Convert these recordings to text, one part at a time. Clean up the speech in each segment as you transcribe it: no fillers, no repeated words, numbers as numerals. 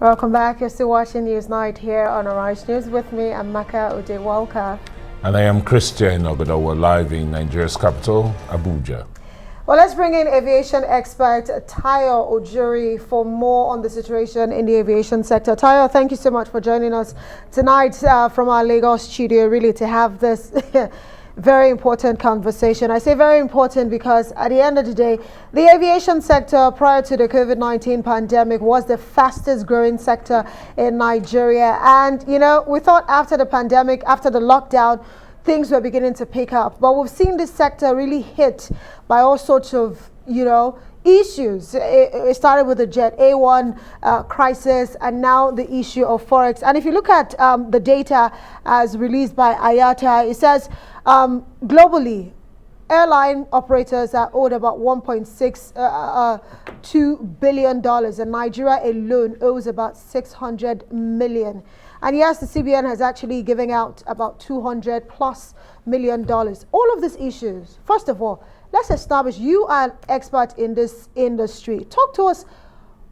Welcome back. You're still watching Newsnight here on Arise News. With me, I'm Maka Udewalka. And I am Christian Ogoda. We're live in Nigeria's capital, Abuja. Well, let's bring in aviation expert Tayo Ojuri for more on the situation in the aviation sector. Tayo, thank you so much for joining us tonight from our Lagos studio, really, to have this very important conversation. I say very important because at the end of the day, the aviation sector prior to the COVID-19 pandemic was the fastest growing sector in Nigeria. And, you know, we thought after the pandemic, after the lockdown, things were beginning to pick up. But we've seen this sector really hit by all sorts of, issues. It started with the Jet A1 crisis and now the issue of Forex. And if you look at the data as released by IATA, it says globally, airline operators are owed about $1.62 billion, and Nigeria alone owes about 600 million. And yes, the CBN has actually given out about $200+ million. All of these issues, first of all, let's establish you are an expert in this industry. Talk to us,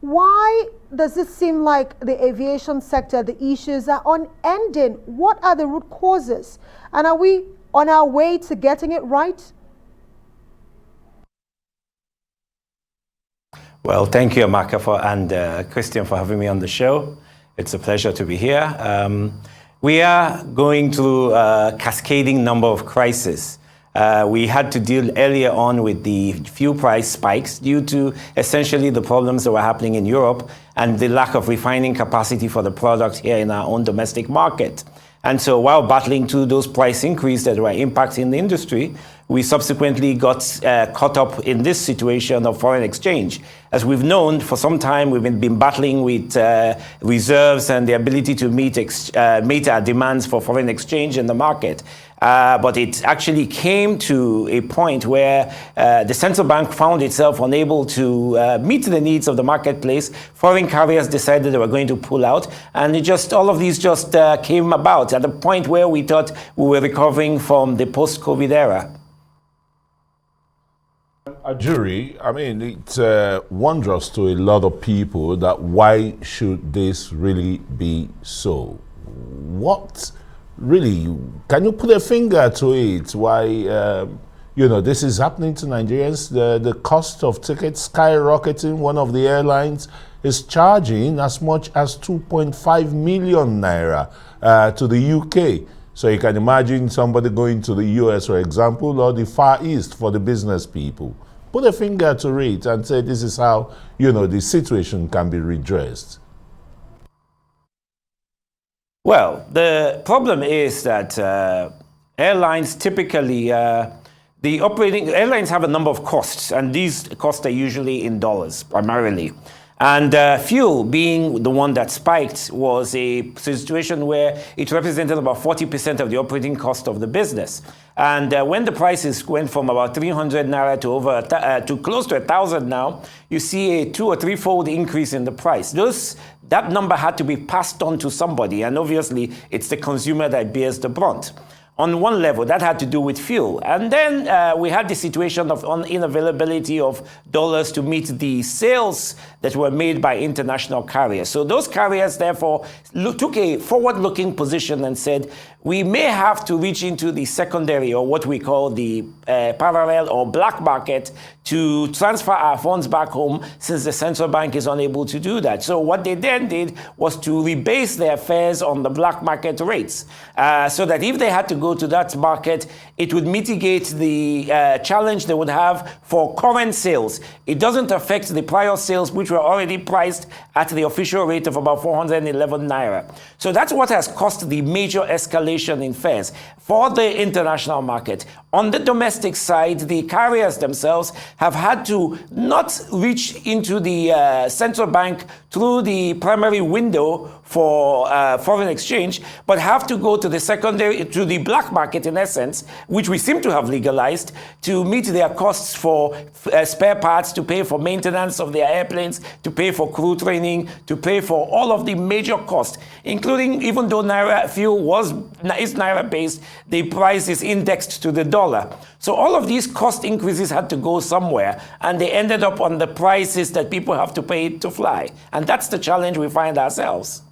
why does it seem like the aviation sector, the issues are unending? What are the root causes? And are we on our way to getting it right? Well, thank you, Amaka, and Christian, for having me on the show. It's a pleasure to be here. We are going through a cascading number of crises. We had to deal earlier on with the fuel price spikes due to essentially the problems that were happening in Europe and the lack of refining capacity for the product here in our own domestic market. And so while battling through those price increases that were impacting the industry, we subsequently got caught up in this situation of foreign exchange. As we've known for some time, we've been battling with reserves and the ability to meet our demands for foreign exchange in the market. But it actually came to a point where the central bank found itself unable to meet the needs of the marketplace. Foreign carriers decided they were going to pull out, and all of these just came about at a point where we thought we were recovering from the post-COVID era. Ojuri, I mean, it's wondrous to a lot of people that why should this really be so? What really, can you put a finger to it? Why, this is happening to Nigerians? The cost of tickets skyrocketing. One of the airlines is charging as much as 2.5 million naira to the UK. So you can imagine somebody going to the US, for example, or the Far East for the business people. Put a finger to it and say this is how, the situation can be redressed. Well, the problem is that airlines typically, airlines have a number of costs, and these costs are usually in dollars primarily. And fuel, being the one that spiked, was a situation where it represented about 40% of the operating cost of the business. And when the prices went from about 300 naira to close to 1,000 now, you see a 2 or 3-fold increase in the price. That number had to be passed on to somebody, and obviously it's the consumer that bears the brunt. On one level, that had to do with fuel. And then we had the situation of unavailability of dollars to meet the sales that were made by international carriers. So those carriers, therefore, took a forward-looking position and said, we may have to reach into the secondary, or what we call the parallel or black market, to transfer our funds back home, since the central bank is unable to do that. So what they then did was to rebase their fares on the black market rates, so that if they had to go to that market, it would mitigate the challenge they would have for current sales. It doesn't affect the prior sales, which were already priced at the official rate of about 411 naira. So that's what has caused the major escalation in fares for the international market. On the domestic side, the carriers themselves have had to not reach into the central bank through the primary window for foreign exchange, but have to go to the secondary, to the black market in essence, which we seem to have legalized, to meet their costs for spare parts, to pay for maintenance of their airplanes, to pay for crew training, to pay for all of the major costs, including, even though fuel is Naira based, the price is indexed to the dollar. dollar. So all of these cost increases had to go somewhere, and they ended up on the prices that people have to pay to fly. And that's the challenge we find ourselves.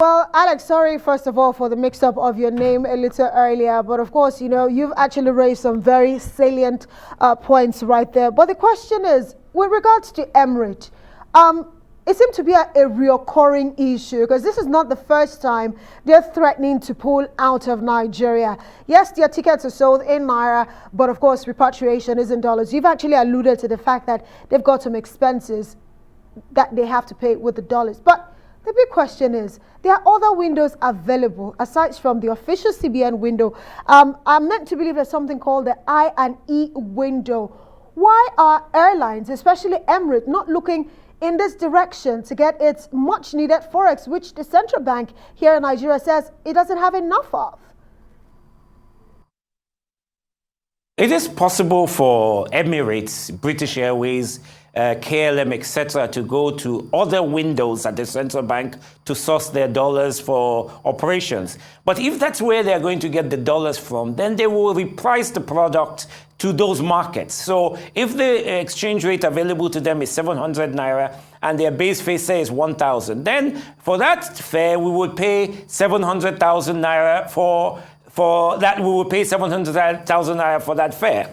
Well, Alex, sorry, first of all, for the mix-up of your name a little earlier. But of course, you know, you've actually raised some very salient points right there. But the question is, with regards to Emirates, it seemed to be a reoccurring issue, because this is not the first time they're threatening to pull out of Nigeria. Yes, their tickets are sold in Naira, but of course, repatriation is in dollars. You've actually alluded to the fact that they've got some expenses that they have to pay with the dollars. But the big question is, there are other windows available aside from the official CBN window. I'm meant to believe there's something called the I&E window. Why are airlines, especially Emirates, not looking in this direction to get its much needed forex, which the central bank here in Nigeria says it doesn't have enough of? It is possible for Emirates, British Airways, KLM, etc., to go to other windows at the central bank to source their dollars for operations. But if that's where they're going to get the dollars from, then they will reprice the product to those markets. So if the exchange rate available to them is 700 naira and their base fare say is 1,000, then for that fare we would pay 700,000 naira for that. We would pay 700,000 naira for that fare.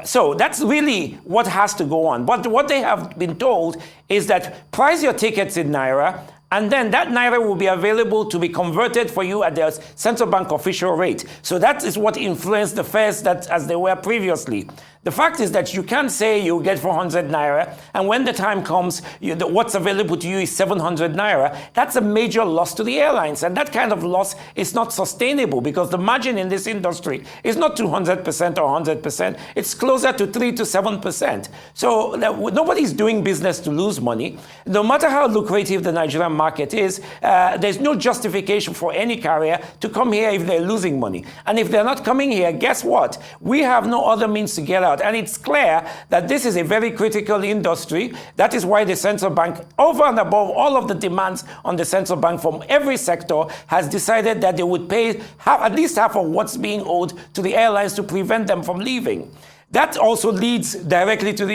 So that's really what has to go on. But what they have been told is that price your tickets in Naira, and then that Naira will be available to be converted for you at the central bank official rate. So that is what influenced the fares that as they were previously. The fact is that you can't say you get 400 Naira, and when the time comes, what's available to you is 700 Naira. That's a major loss to the airlines, and that kind of loss is not sustainable, because the margin in this industry is not 200% or 100%. It's closer to 3 to 7%. So nobody's doing business to lose money. No matter how lucrative the Nigerian market is, there's no justification for any carrier to come here if they're losing money. And if they're not coming here, guess what? We have no other means to get out. And it's clear that this is a very critical industry. That is why the central bank, over and above all of the demands on the central bank from every sector, has decided that they would pay at least half of what's being owed to the airlines to prevent them from leaving. That also leads directly to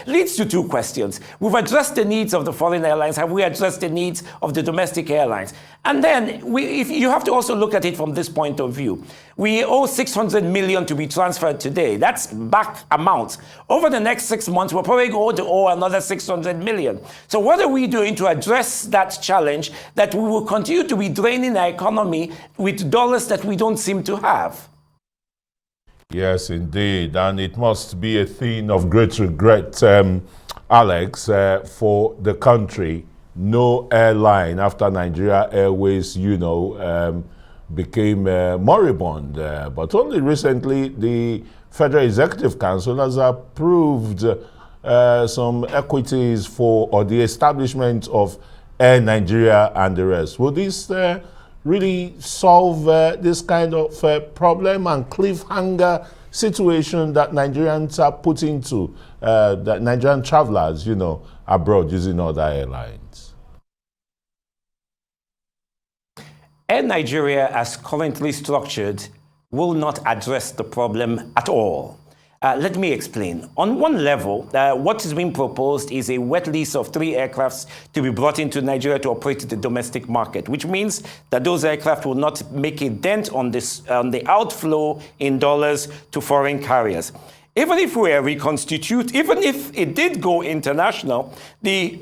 leads to two questions. We've addressed the needs of the foreign airlines. Have we addressed the needs of the domestic airlines? And then if you have to also look at it from this point of view. We owe 600 million to be transferred today. That's back amounts. Over the next 6 months, we're probably going to owe another 600 million. So what are we doing to address that challenge that we will continue to be draining our economy with dollars that we don't seem to have? Yes, indeed. And it must be a thing of great regret, Alex, for the country. No airline after Nigeria Airways, became moribund. But only recently, the Federal Executive Council has approved some equities or the establishment of Air Nigeria and the rest. Will this really solve this kind of problem and cliffhanger situation that Nigerians are put into, that Nigerian travelers, abroad using other airlines? Air Nigeria, as currently structured, will not address the problem at all. Let me explain. On one level, what is being proposed is a wet lease of 3 aircrafts to be brought into Nigeria to operate the domestic market, which means that those aircraft will not make a dent on the outflow in dollars to foreign carriers. Even if we reconstitute, even if it did go international, the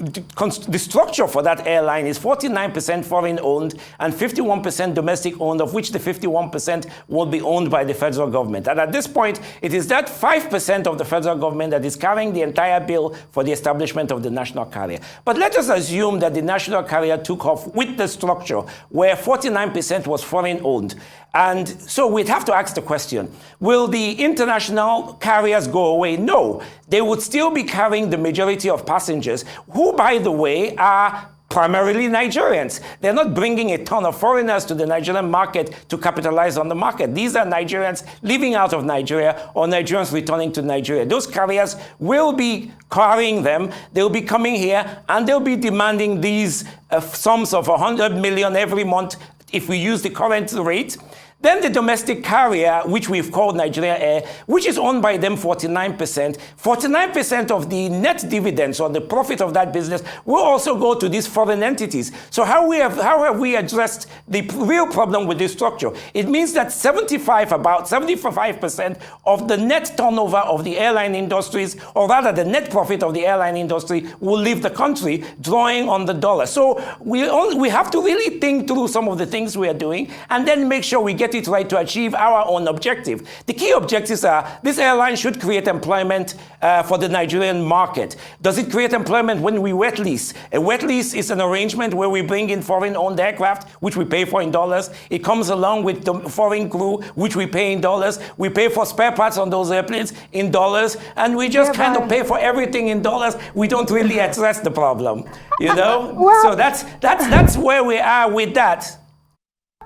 structure for that airline is 49% foreign owned and 51% domestic owned, of which the 51% will be owned by the federal government. And at this point, it is that 5% of the federal government that is carrying the entire bill for the establishment of the national carrier. But let us assume that the national carrier took off with the structure where 49% was foreign owned. And so we'd have to ask the question, will the international carriers go away? No, they would still be carrying the majority of passengers, who, by the way, are primarily Nigerians. They're not bringing a ton of foreigners to the Nigerian market to capitalize on the market. These are Nigerians living out of Nigeria or Nigerians returning to Nigeria. Those carriers will be carrying them. They'll be coming here and they'll be demanding these sums of 100 million every month if we use the current rate. Then the domestic carrier, which we've called Nigeria Air, which is owned by them 49%. 49% of the net dividends or the profit of that business will also go to these foreign entities. So how have we addressed the real problem with this structure? It means that about 75% of the net turnover of the airline industries, or rather the net profit of the airline industry, will leave the country, drawing on the dollar. So we have to really think through some of the things we are doing and then make sure we get it right to achieve our own objective. The key objectives are this airline should create employment for the Nigerian market. Does it create employment when we wet lease? A wet lease is an arrangement where we bring in foreign-owned aircraft, which we pay for in dollars. It comes along with the foreign crew, which we pay in dollars. We pay for spare parts on those airplanes in dollars, and we just kind of pay for everything in dollars. We don't really address the problem, you know? Well, so that's where we are with that.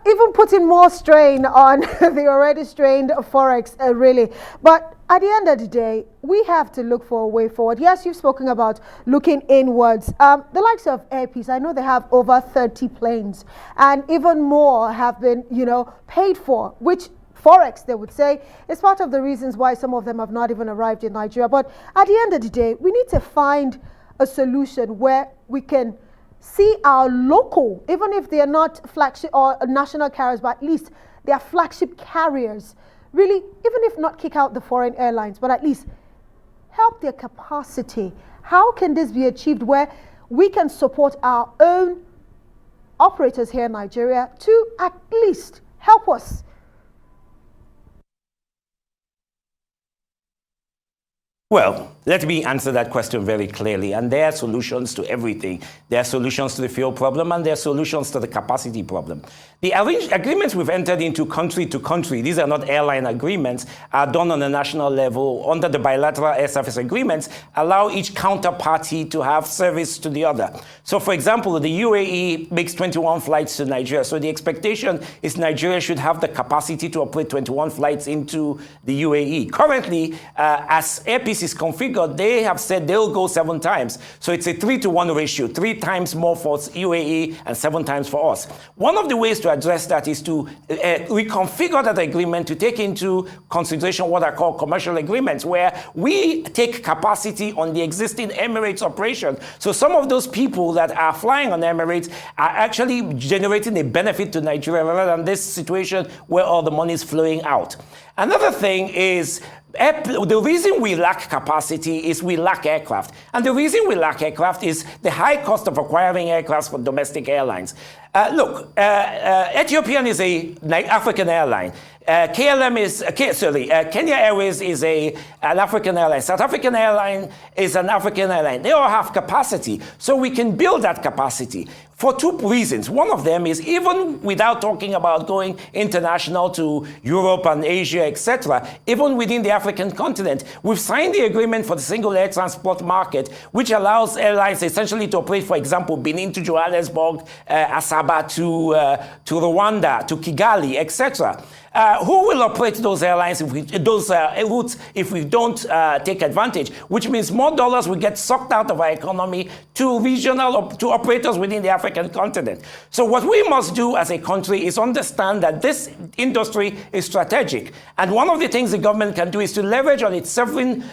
Even putting more strain on the already strained forex, really. But at the end of the day, we have to look for a way forward. Yes, you've spoken about looking inwards. The likes of Air Peace, I know they have over 30 planes, and even more have been, paid for, which forex, they would say, is part of the reasons why some of them have not even arrived in Nigeria. But at the end of the day, we need to find a solution where we can see our local, even if they are not flagship or national carriers, but at least they are flagship carriers, really, even if not kick out the foreign airlines, but at least help their capacity. How can this be achieved where we can support our own operators here in Nigeria to at least help us? Well, let me answer that question very clearly. And there are solutions to everything. There are solutions to the fuel problem, and there are solutions to the capacity problem. The agreements we've entered into country to country, these are not airline agreements, are done on a national level under the bilateral air service agreements, allow each counterparty to have service to the other. So, for example, the UAE makes 21 flights to Nigeria. So the expectation is Nigeria should have the capacity to operate 21 flights into the UAE. Currently, as Air Peace is configured, they have said they'll go 7 times. So it's a 3-to-1 ratio, 3 times more for UAE and 7 times for us. One of the ways to address that is to reconfigure that agreement to take into consideration what are called commercial agreements, where we take capacity on the existing Emirates operation. So some of those people that are flying on Emirates are actually generating a benefit to Nigeria rather than this situation where all the money is flowing out. Another thing is the reason we lack capacity is we lack aircraft. And the reason we lack aircraft is the high cost of acquiring aircraft for domestic airlines. Ethiopian is an African airline. Kenya Airways is an African airline. South African airline is an African airline. They all have capacity. So we can build that capacity for 2 reasons. One of them is even without talking about going international to Europe and Asia, etc., even within the African continent, we've signed the agreement for the single air transport market, which allows airlines essentially to operate, for example, Benin to Johannesburg, Asaba to Rwanda, to Kigali, etc. Who will operate those airlines, routes, if we don't take advantage? Which means more dollars will get sucked out of our economy to operators within the African continent. So what we must do as a country is understand that this industry is strategic. And one of the things the government can do is to leverage on its sovereign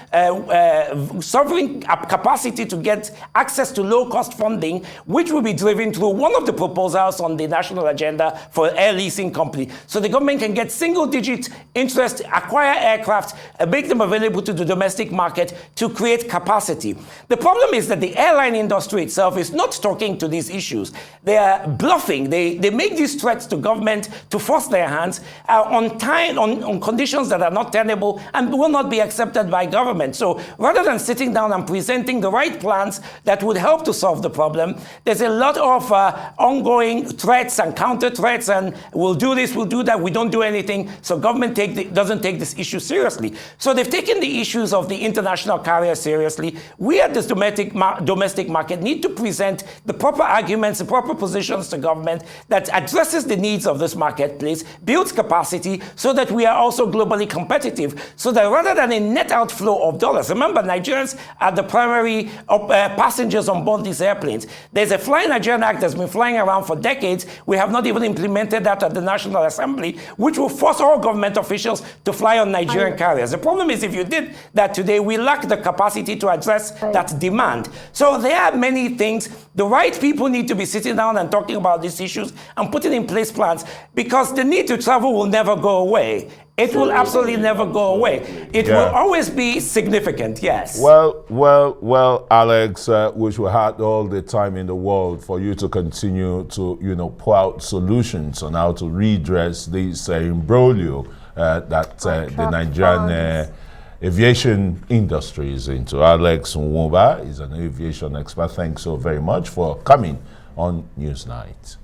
capacity to get access to low-cost funding, which will be driven through one of the proposals on the national agenda for air leasing company. So the government can get single-digit interest, acquire aircraft, make them available to the domestic market to create capacity. The problem is that the airline industry itself is not talking to these issues. They are bluffing. They make these threats to government to force their hands on conditions that are not tenable and will not be accepted by government. So rather than sitting down and presenting the right plans that would help to solve the problem, there's a lot of ongoing threats and counter threats, and we'll do this, we'll do that, we don't do anything. anything, so government doesn't take this issue seriously. So they've taken the issues of the international carriers seriously. We at this domestic market need to present the proper arguments, the proper positions to government that addresses the needs of this marketplace, builds capacity so that we are also globally competitive, so that rather than a net outflow of dollars, remember Nigerians are the primary passengers on board these airplanes. There's a Fly Nigerian Act that's been flying around for decades. We have not even implemented that at the National Assembly, which will force all government officials to fly on Nigerian carriers. The problem is if you did that today, we lack the capacity to address that demand. So there are many things. The right people need to be sitting down and talking about these issues and putting in place plans, because the need to travel will never go away. It will absolutely never go away. It will always be significant, yes. Well, Alex, wish we had all the time in the world for you to continue to, pour out solutions on how to redress this imbroglio that the Nigerian aviation industry is into. Alex Nwaba is an aviation expert. Thanks so very much for coming on Newsnight.